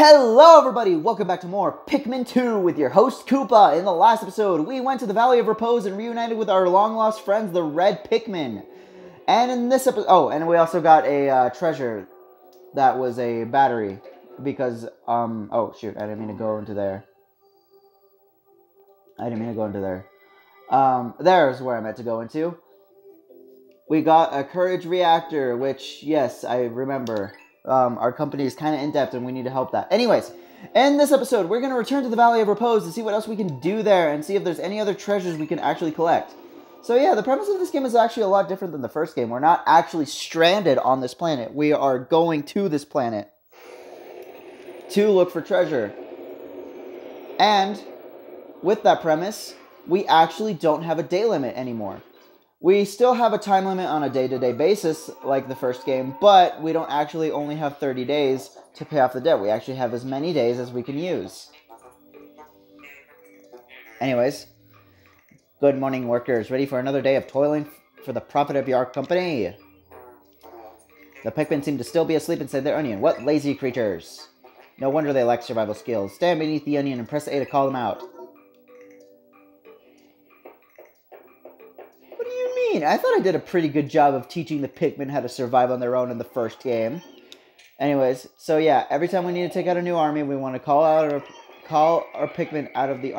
Hello everybody, welcome back to more Pikmin 2 with your host Koopa. In the last episode, we went to the Valley of Repose and reunited with our long-lost friends, the Red Pikmin. And in this episode, and we also got a treasure that was a battery. Because, oh shoot, I didn't mean to go into there. There's where I meant to go into. We got a courage reactor, which, yes, I remember. Our company is kind of in-depth and we need to help that. Anyways, in this episode, we're going to return to the Valley of Repose to see what else we can do there and see if there's any other treasures we can actually collect. So yeah, the premise of this game is actually a lot different than the first game. We're not actually stranded on this planet. We are going to this planet to look for treasure. And with that premise, we actually don't have a day limit anymore. We still have a time limit on a day-to-day basis, like the first game, but we don't actually only have 30 days to pay off the debt. We actually have as many days as we can use. Anyways, good morning, workers. Ready for another day of toiling for the profit of your company? The Pikmin seem to still be asleep inside their onion. What lazy creatures! No wonder they lack survival skills. Stand beneath the onion and press A to call them out. I thought I did a pretty good job of teaching the Pikmin how to survive on their own in the first game. Anyways, so yeah, every time we need to take out a new army, we want to call our Pikmin out of the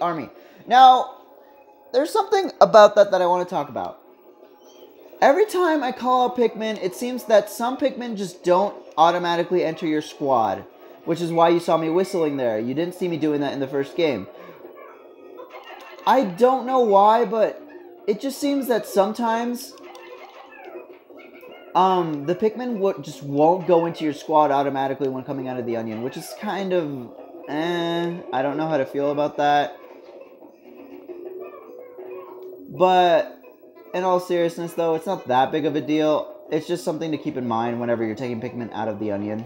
army. Now, there's something about that I want to talk about. Every time I call out Pikmin, it seems that some Pikmin just don't automatically enter your squad, which is why you saw me whistling there. You didn't see me doing that in the first game. I don't know why, but it just seems that sometimes the Pikmin just won't go into your squad automatically when coming out of the onion, which is kind of I don't know how to feel about that. But in all seriousness, though, it's not that big of a deal. It's just something to keep in mind whenever you're taking Pikmin out of the onion.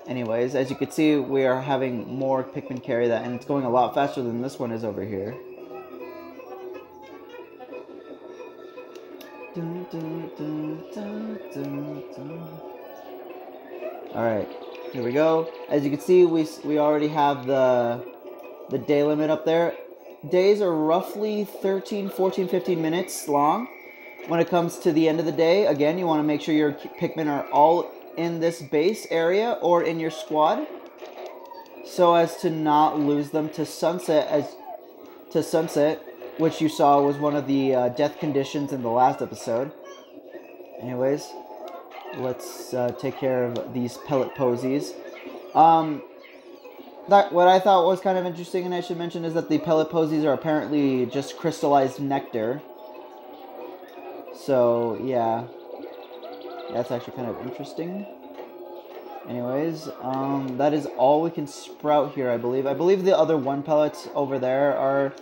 Anyways, as you can see, we are having more Pikmin carry that, and it's going a lot faster than this one is over here. Alright, here we go. As you can see, we already have the day limit up there. Days are roughly 13, 14, 15 minutes long. When it comes to the end of the day, again, you want to make sure your Pikmin are all in this base area or in your squad, so as to not lose them to sunset, which you saw was one of the death conditions in the last episode. Anyways, let's take care of these pellet posies. What I thought was kind of interesting, and I should mention, is that the pellet posies are apparently just crystallized nectar. So yeah, that's actually kind of interesting. Anyways, that is all we can sprout here, I believe. I believe the other one pellets over there are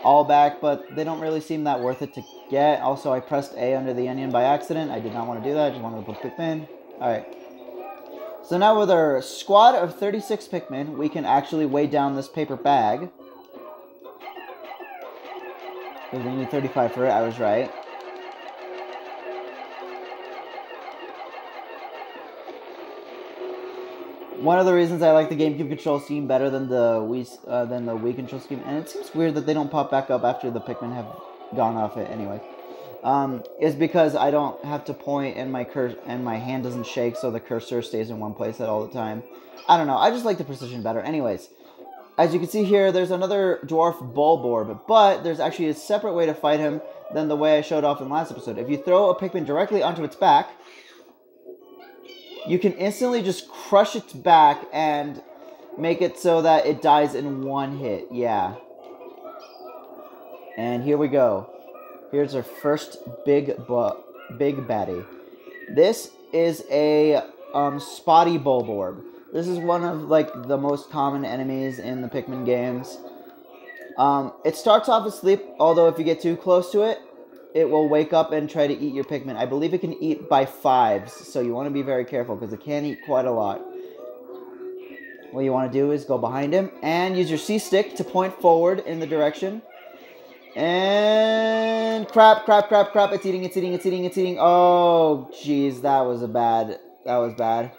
all back, but they don't really seem that worth it to get. Also, I pressed A under the onion by accident. I did not want to do that. I just wanted to put Pikmin. Alright. So now with our squad of 36 Pikmin, we can actually weigh down this paper bag. Because we need 35 for it. I was right. One of the reasons I like the GameCube control scheme better than the Wii control scheme, and it seems weird that they don't pop back up after the Pikmin have gone off it anyway, is because I don't have to point and my hand doesn't shake, so the cursor stays in one place at all the time. I don't know, I just like the precision better. Anyways, as you can see here, there's another dwarf Bulborb, but there's actually a separate way to fight him than the way I showed off in the last episode. If you throw a Pikmin directly onto its back, you can instantly just crush its back and make it so that it dies in one hit. Yeah. And here we go. Here's our first big baddie. This is a spotty Bulborb. This is one of like the most common enemies in the Pikmin games. It starts off asleep, although if you get too close to it, it will wake up and try to eat your Pikmin. I believe it can eat by 5s, so you want to be very careful because it can eat quite a lot. What you want to do is go behind him and use your C-stick to point forward in the direction. And crap, it's eating. Oh, jeez, that was a bad That was bad.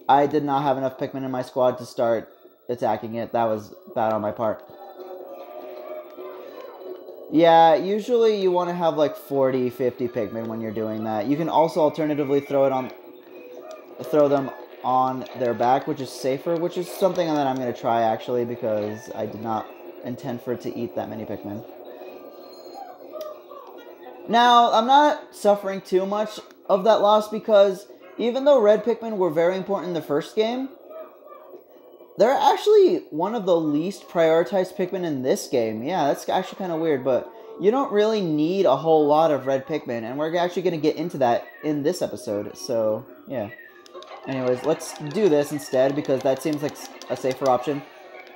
I did not have enough Pikmin in my squad to start attacking it. That was bad on my part. Yeah, usually you want to have like 40, 50 Pikmin when you're doing that. You can also alternatively throw them on their back, which is safer, which is something that I'm going to try actually, because I did not intend for it to eat that many Pikmin. Now, I'm not suffering too much of that loss because even though red Pikmin were very important in the first game, they're actually one of the least prioritized Pikmin in this game. Yeah, that's actually kind of weird, but you don't really need a whole lot of red Pikmin, and we're actually going to get into that in this episode, so yeah. Anyways, let's do this instead, because that seems like a safer option.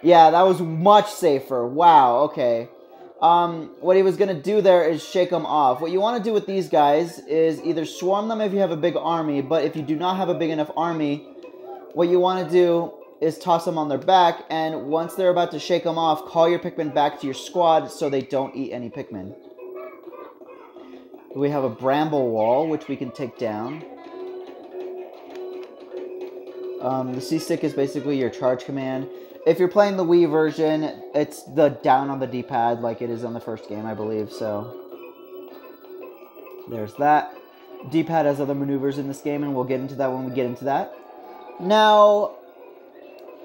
Yeah, that was much safer. Wow, okay. What he was going to do there is shake them off. What you want to do with these guys is either swarm them if you have a big army, but if you do not have a big enough army, what you want to do is toss them on their back, and once they're about to shake them off, call your Pikmin back to your squad so they don't eat any Pikmin. We have a bramble wall, which we can take down. The C-stick is basically your charge command. If you're playing the Wii version, it's the down on the D-pad like it is on the first game, I believe, so there's that. D-pad has other maneuvers in this game, and we'll get into that when we get into that. Now,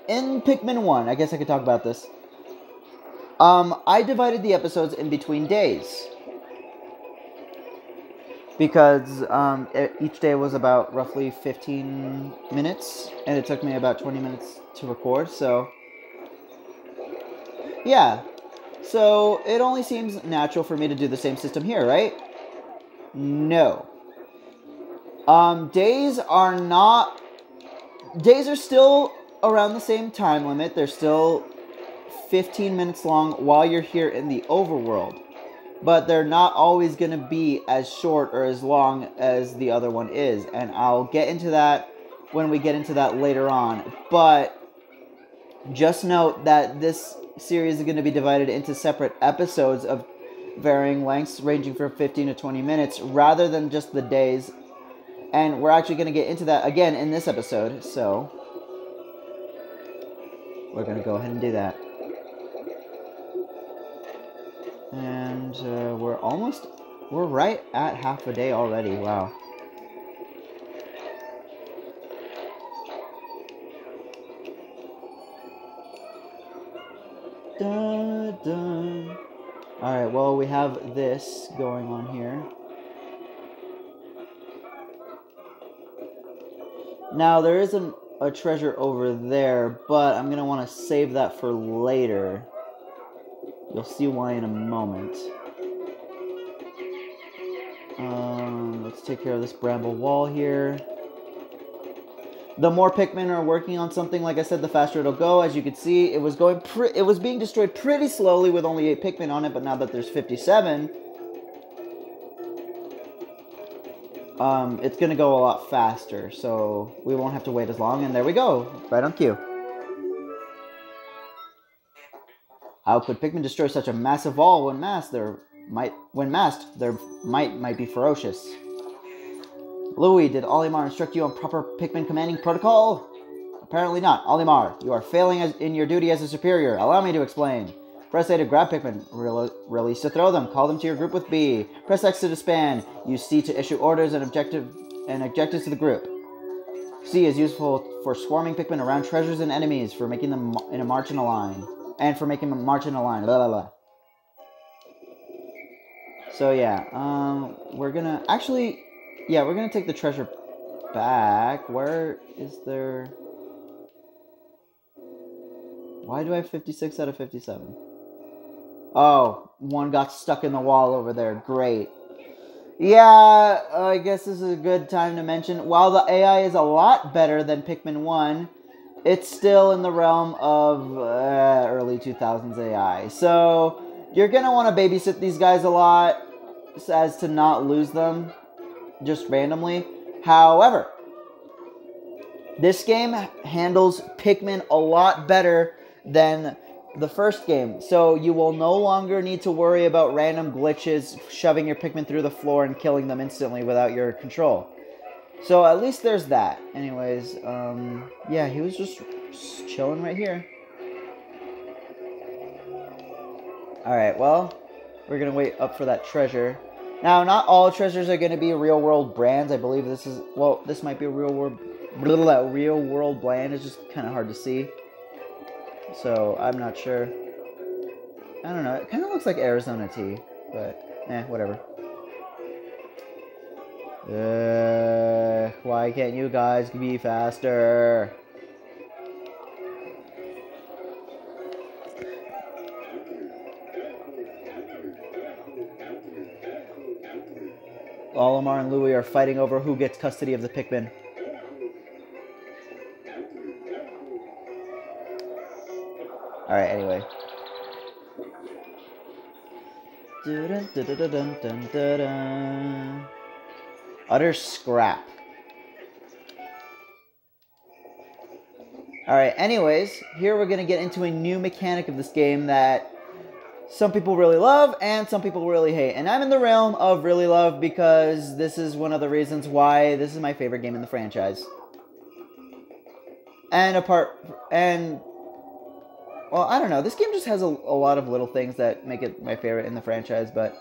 in Pikmin 1, I guess I could talk about this. I divided the episodes in between days. Because each day was about roughly 15 minutes, and it took me about 20 minutes to record, so yeah. So it only seems natural for me to do the same system here, right? No. Days are still around the same time limit. They're still 15 minutes long while you're here in the overworld. But they're not always going to be as short or as long as the other one is. And I'll get into that when we get into that later on. But just note that this series is going to be divided into separate episodes of varying lengths, ranging from 15 to 20 minutes, rather than just the days. And we're actually going to get into that again in this episode. So we're going to go ahead and do that. And we're right at half a day already. Wow. Dun, dun. Alright, well, we have this going on here. Now, there isn't a treasure over there, but I'm going to want to save that for later. You'll see why in a moment. Let's take care of this bramble wall here. The more Pikmin are working on something, like I said, the faster it'll go. As you can see, it was being destroyed pretty slowly with only 8 Pikmin on it, but now that there's 57, it's going to go a lot faster, so we won't have to wait as long, and there we go, right on cue. How could Pikmin destroy such a massive wall when masked? Their might be ferocious. Louis, did Olimar instruct you on proper Pikmin commanding protocol? Apparently not. Olimar, you are failing in your duty as a superior. Allow me to explain. Press A to grab Pikmin. Release to throw them. Call them to your group with B. Press X to disband. Use C to issue orders and objectives to the group. C is useful for swarming Pikmin around treasures and enemies, for making them in a march in a line. And for making them march in a line. Blah, blah, blah. So yeah, we're gonna take the treasure back. Where is there... Why do I have 56 out of 57? Oh, one got stuck in the wall over there. Great. Yeah, I guess this is a good time to mention, while the AI is a lot better than Pikmin 1, it's still in the realm of early 2000s AI. So you're going to want to babysit these guys a lot so as to not lose them just randomly. However, this game handles Pikmin a lot better than the first game. So you will no longer need to worry about random glitches, shoving your Pikmin through the floor and killing them instantly without your control. So at least there's that. Anyways, yeah, he was just chilling right here. Alright, well, we're gonna wait up for that treasure. Now, not all treasures are gonna be real world brands. I believe this is, well, this might be a real world brand. It's just kind of hard to see. So, I'm not sure. I don't know. It kind of looks like Arizona tea, but whatever. Why can't you guys be faster? Olimar and Louie are fighting over who gets custody of the Pikmin. Alright, anyway. Utter scrap. Alright, anyways, here we're going to get into a new mechanic of this game that some people really love and some people really hate. And I'm in the realm of really love because this is one of the reasons why this is my favorite game in the franchise. Well, I don't know. This game just has a lot of little things that make it my favorite in the franchise, but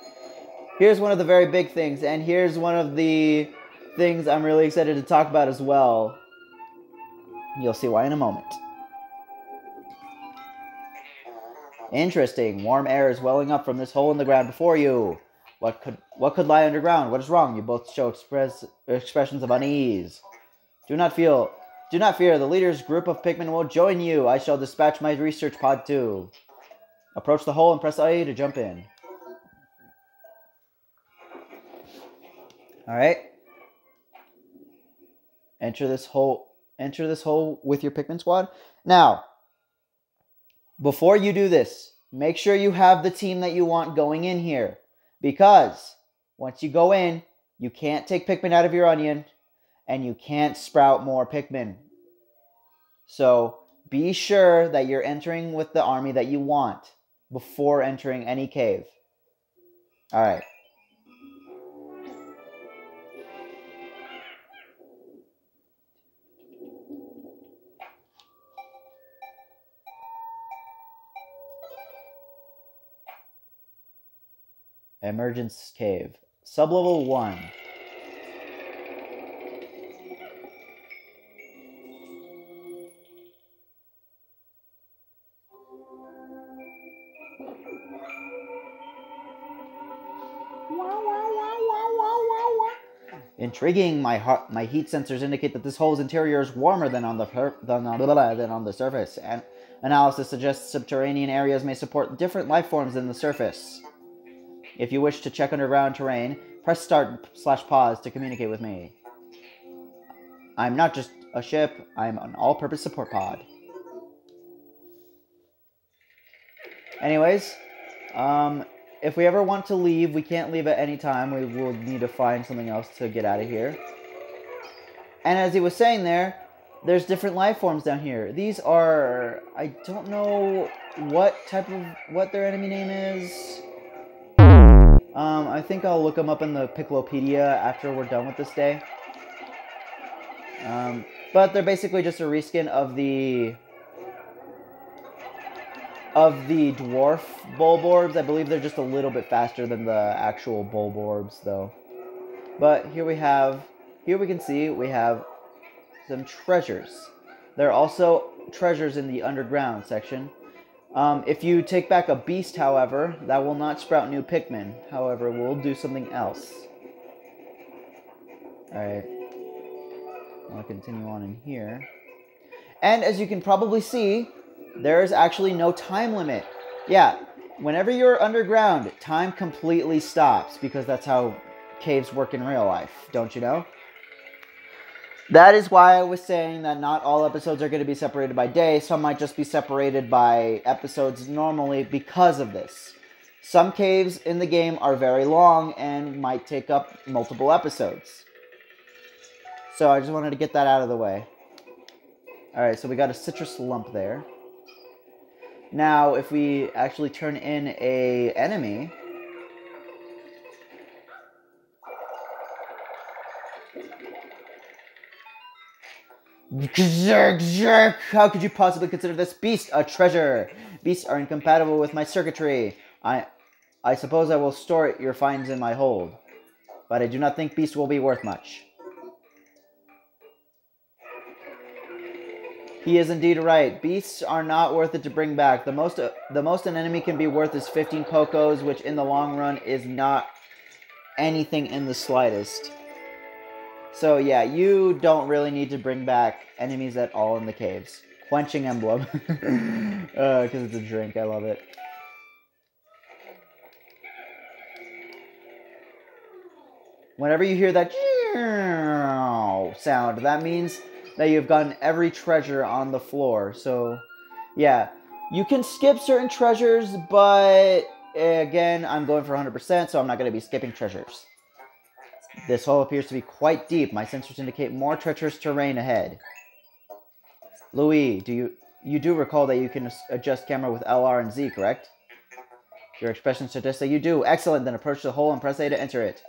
here's one of the very big things, and here's one of the things I'm really excited to talk about as well. You'll see why in a moment. Interesting. Warm air is welling up from this hole in the ground before you. What could lie underground? What is wrong? You both show expressions of unease. Do not fear. The leader's group of Pikmin will join you. I shall dispatch my research pod too. Approach the hole and press A to jump in. Alright. Enter this hole with your Pikmin squad. Now, before you do this, make sure you have the team that you want going in here. Because once you go in, you can't take Pikmin out of your onion, and you can't sprout more Pikmin. So be sure that you're entering with the army that you want before entering any cave. Alright. Emergence Cave. Sublevel 1. Intriguing. My heat sensors indicate that this hole's interior is warmer than on the surface. And analysis suggests subterranean areas may support different life forms than the surface. If you wish to check underground terrain, press start/pause to communicate with me. I'm not just a ship, I'm an all-purpose support pod. Anyways, if we ever want to leave, we can't leave at any time. We will need to find something else to get out of here. And as he was saying there's different life forms down here. These are, I don't know what their enemy name is. I think I'll look them up in the Piccolopedia after we're done with this day. But they're basically just a reskin of the dwarf Bulborbs. I believe they're just a little bit faster than the actual Bulborbs, though. But here we can see we have some treasures. There are also treasures in the underground section. If you take back a beast, however, that will not sprout new Pikmin. However, we'll do something else. Alright. I'll continue on in here. And as you can probably see, there is actually no time limit. Yeah, whenever you're underground, time completely stops, because that's how caves work in real life, don't you know? That is why I was saying that not all episodes are going to be separated by day. Some might just be separated by episodes normally because of this. Some caves in the game are very long and might take up multiple episodes. So I just wanted to get that out of the way. Alright, so we got a citrus lump there. Now, if we actually turn in a enemy... How could you possibly consider this beast a treasure? Beasts are incompatible with my circuitry. I suppose I will store your finds in my hold, but I do not think beasts will be worth much. He is indeed right. Beasts are not worth it to bring back. The most an enemy can be worth is 15 Pokos, which in the long run is not anything in the slightest. So yeah, you don't really need to bring back enemies at all in the caves. Quenching Emblem. Because it's a drink. I love it. Whenever you hear that sound, that means that you've gotten every treasure on the floor. So, yeah. You can skip certain treasures, but again, I'm going for 100%, so I'm not going to be skipping treasures. This hole appears to be quite deep. My sensors indicate more treacherous terrain ahead. Louis, you do recall that you can adjust camera with LR and Z, correct? Your expression suggests that you do. Excellent, then approach the hole and press A to enter it.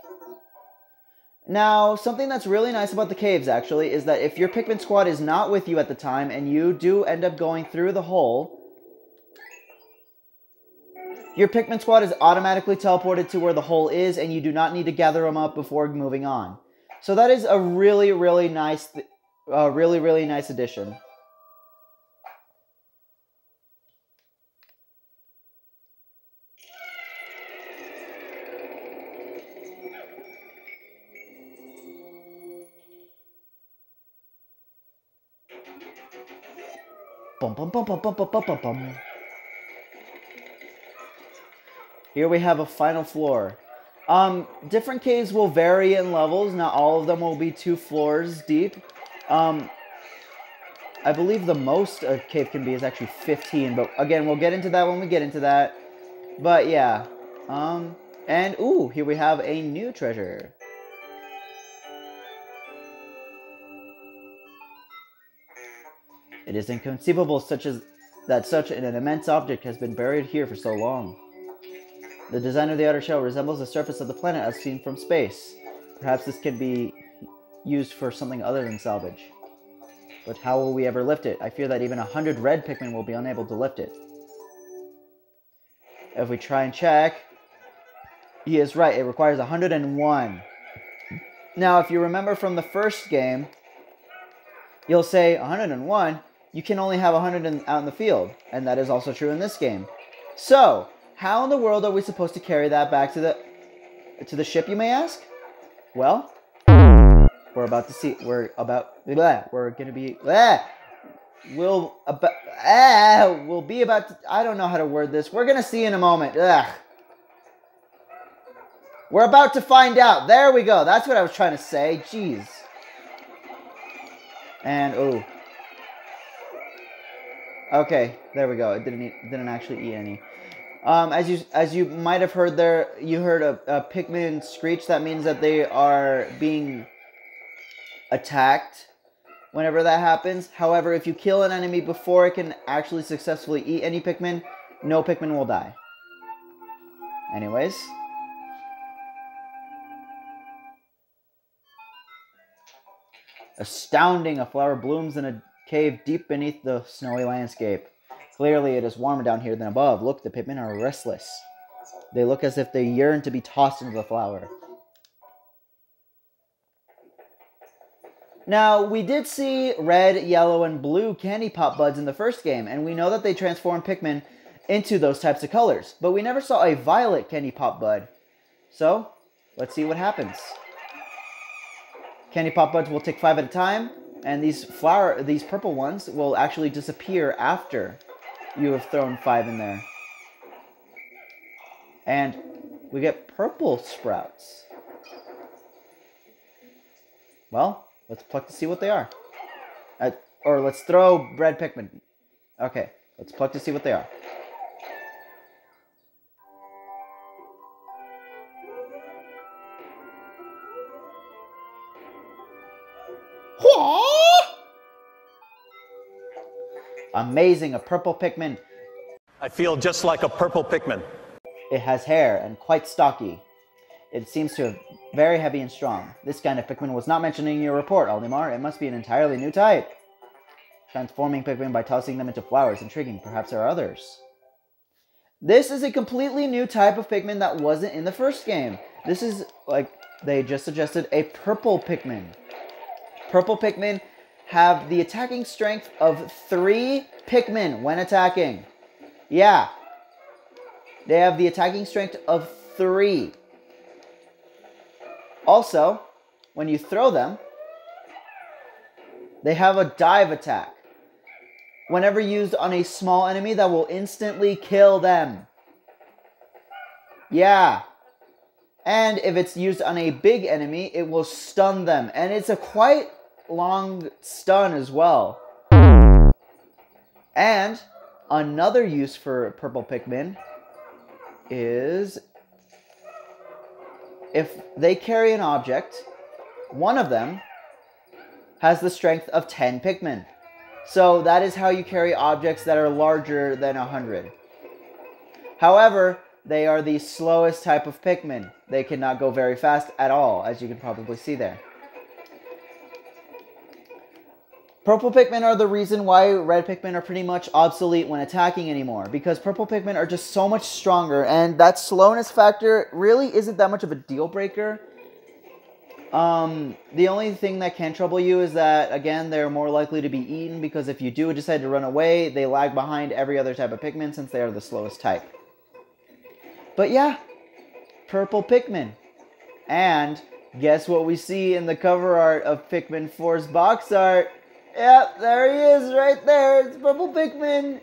Now, something that's really nice about the caves, actually, is that if your Pikmin squad is not with you at the time, and you do end up going through the hole, your Pikmin squad is automatically teleported to where the hole is, and you do not need to gather them up before moving on. So that is a really, really nice, really nice addition. Bum, bum, bum, bum, bum, bum, bum, bum, bum. Here we have a final floor. Different caves will vary in levels. Not all of them will be 2 floors deep. I believe the most a cave can be is actually 15. But again, we'll get into that when we get into that. But yeah. And ooh, here we have a new treasure. It is inconceivable that such an immense object has been buried here for so long. The design of the outer shell resembles the surface of the planet as seen from space. Perhaps this can be used for something other than salvage. But how will we ever lift it? I fear that even 100 red Pikmin will be unable to lift it. If we try and check, he is right. It requires 101. Now, if you remember from the first game, you'll say 101. You can only have 100 out in the field, and that is also true in this game. So, how in the world are we supposed to carry that back to the ship, you may ask? Well, we're about to see. We'll be about to. I don't know how to word this. We're gonna see in a moment. We're about to find out. There we go. That's what I was trying to say. Jeez. And ooh. Okay, there we go. It didn't actually eat any. As you might have heard there, you heard a Pikmin screech. That means that they are being attacked whenever that happens. However, if you kill an enemy before it can actually successfully eat any Pikmin, no Pikmin will die. Anyways. Astounding! A flower blooms in a cave deep beneath the snowy landscape. Clearly, it is warmer down here than above. Look, the Pikmin are restless. They look as if they yearn to be tossed into the flower. Now, we did see red, yellow, and blue candy pop buds in the first game, and we know that they transform Pikmin into those types of colors. But we never saw a violet candy pop bud. So, let's see what happens. Candy pop buds will take 5 at a time, and these purple ones will actually disappear after you have thrown 5 in there. And we get purple sprouts. Well, let's pluck to see what they are. Or let's throw red Pikmin. Okay, let's pluck to see what they are. Amazing, a purple Pikmin. I feel just like a purple Pikmin. It has hair and quite stocky. It seems to be very heavy and strong. This kind of Pikmin was not mentioned in your report, Aldemar. It must be an entirely new type. transforming Pikmin by tossing them into flowers. Intriguing. Perhaps there are others. This is a completely new type of Pikmin that wasn't in the first game. This is, like they just suggested, a purple Pikmin. Purple Pikmin have the attacking strength of 3 Pikmin when attacking. Yeah. They have the attacking strength of 3. Also, when you throw them, they have a dive attack. Whenever used on a small enemy, that will instantly kill them. Yeah. And if it's used on a big enemy, it will stun them. And it's a quite long stun as well. And another use for purple Pikmin is if they carry an object, one of them has the strength of 10 Pikmin. So that is how you carry objects that are larger than 100. However, they are the slowest type of Pikmin. They cannot go very fast at all, as you can probably see there. Purple Pikmin are the reason why red Pikmin are pretty much obsolete when attacking anymore. Because purple Pikmin are just so much stronger, and that slowness factor really isn't that much of a deal breaker. The only thing that can trouble you is that, again, they're more likely to be eaten, because if you do decide to run away, they lag behind every other type of Pikmin since they are the slowest type. But yeah, purple Pikmin. And guess what we see in the cover art of Pikmin 4's box art? Yep, there he is right there. It's purple Pikmin.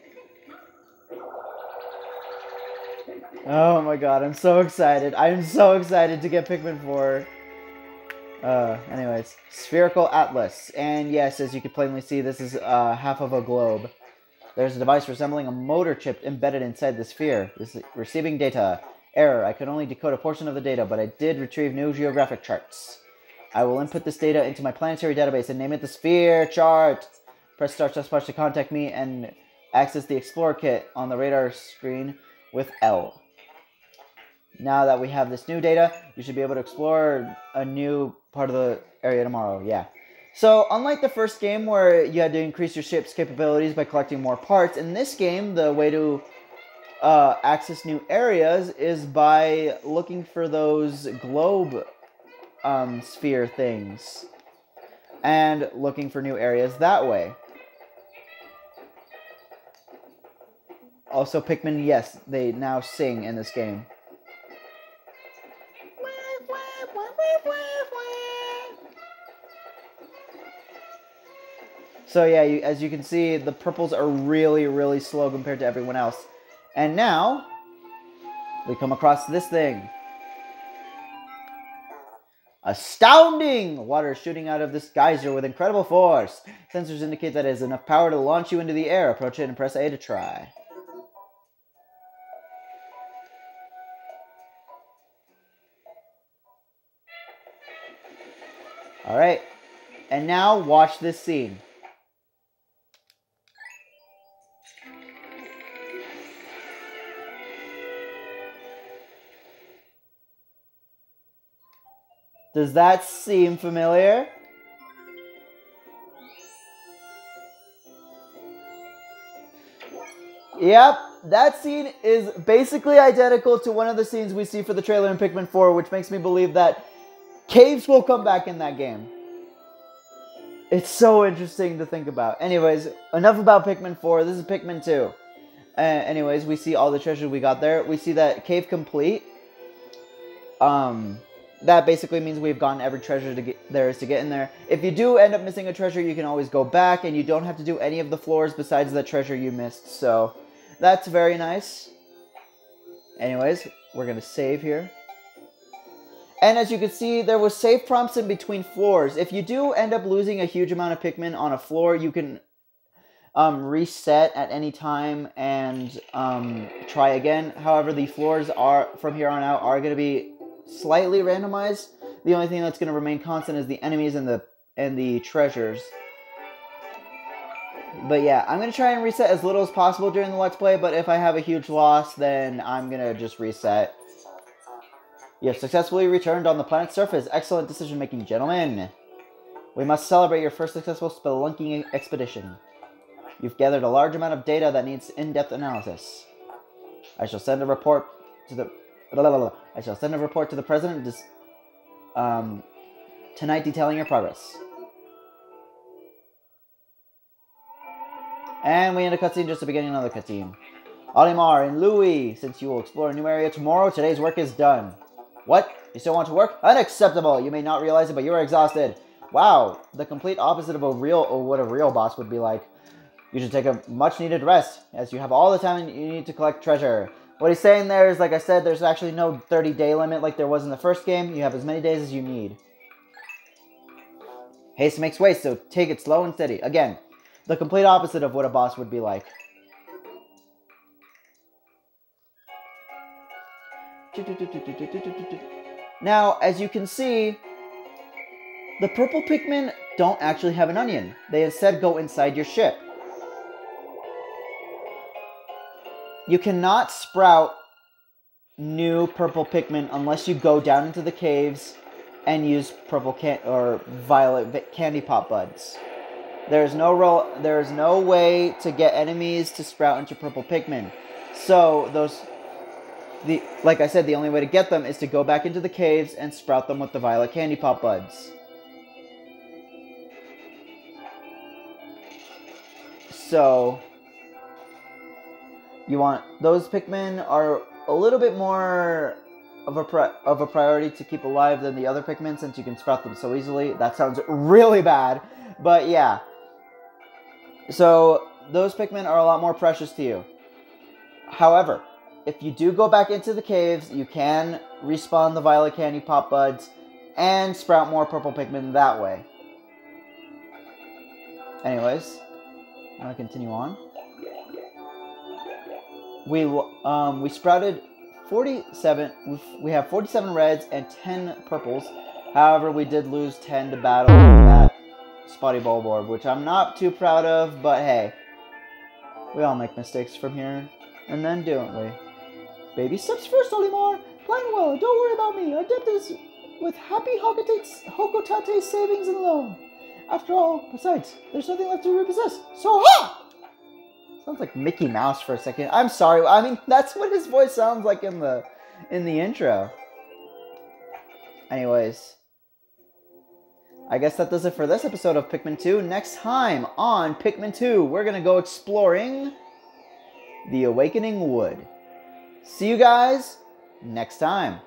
Oh my god, I'm so excited. I'm so excited to get Pikmin 4. Anyways, spherical atlas. And yes, as you can plainly see, this is half of a globe. There's a device resembling a motor chip embedded inside the sphere. This is receiving data. Error. I could only decode a portion of the data, but I did retrieve new geographic charts. I will input this data into my planetary database and name it the Sphere Chart. Press start to contact me and access the Explorer Kit on the radar screen with L. Now that we have this new data, you should be able to explore a new part of the area tomorrow. Yeah. So, unlike the first game where you had to increase your ship's capabilities by collecting more parts, in this game, the way to access new areas is by looking for those globe sphere things and looking for new areas that way. Also, Pikmin, yes, they now sing in this game. So yeah, as you can see, the purples are really, really slow compared to everyone else. And now, we come across this thing. Astounding! Water is shooting out of this geyser with incredible force. Sensors indicate that it has enough power to launch you into the air. Approach it and press A to try. Alright, and now watch this scene. Does that seem familiar? Yep, that scene is basically identical to one of the scenes we see for the trailer in Pikmin 4, which makes me believe that caves will come back in that game. It's so interesting to think about. Anyways, enough about Pikmin 4. This is Pikmin 2. Anyways, we see all the treasures we got there. We see that cave complete. That basically means we've gotten every treasure there is to get in there. If you do end up missing a treasure, you can always go back, and you don't have to do any of the floors besides the treasure you missed. So, that's very nice. Anyways, we're going to save here. And as you can see, there was save prompts in between floors. If you do end up losing a huge amount of Pikmin on a floor, you can reset at any time and try again. However, the floors are from here on out are going to be slightly randomized. The only thing that's going to remain constant is the enemies and the treasures. But yeah, I'm going to try and reset as little as possible during the Let's Play, but if I have a huge loss, then I'm going to just reset. You have successfully returned on the planet's surface. Excellent decision-making, gentlemen. We must celebrate your first successful spelunking expedition. You've gathered a large amount of data that needs in-depth analysis. I shall send a report to the... I shall send a report to the president tonight detailing your progress. And we end a cutscene just to begin another cutscene. Olimar and Louis, since you will explore a new area tomorrow, today's work is done. What? You still want to work? Unacceptable! You may not realize it, but you are exhausted. Wow, the complete opposite of what a real boss would be like. You should take a much-needed rest, as you have all the time you need to collect treasure. What he's saying there is, like I said, there's actually no 30-day limit like there was in the first game. You have as many days as you need. Haste makes waste, so take it slow and steady. Again, the complete opposite of what a boss would be like. Now, as you can see, the purple Pikmin don't actually have an onion. They instead go inside your ship. You cannot sprout new purple Pikmin unless you go down into the caves and use purple or violet candy pop buds. There is no way to get enemies to sprout into purple Pikmin. So like I said, the only way to get them is to go back into the caves and sprout them with the violet candy pop buds. So those Pikmin are a little bit more of a priority to keep alive than the other Pikmin, since you can sprout them so easily. That sounds really bad, but yeah. So those Pikmin are a lot more precious to you. However, if you do go back into the caves, you can respawn the violet candy pop buds and sprout more purple Pikmin that way. Anyways, I'm gonna continue on. We sprouted 47. We have 47 reds and 10 purples. However, we did lose 10 to battle with that spotty bulborb, which I'm not too proud of. But hey, we all make mistakes from here and then, don't we? Baby steps first, Olimar. Playing well. Don't worry about me. Our debt is with happy Hokotate savings and loan. After all, besides, there's nothing left to repossess. So ha! Sounds like Mickey Mouse for a second. I'm sorry. I mean, that's what his voice sounds like in the intro. Anyways, I guess that does it for this episode of Pikmin 2. Next time on Pikmin 2, we're going to go exploring the Awakening Wood. See you guys next time.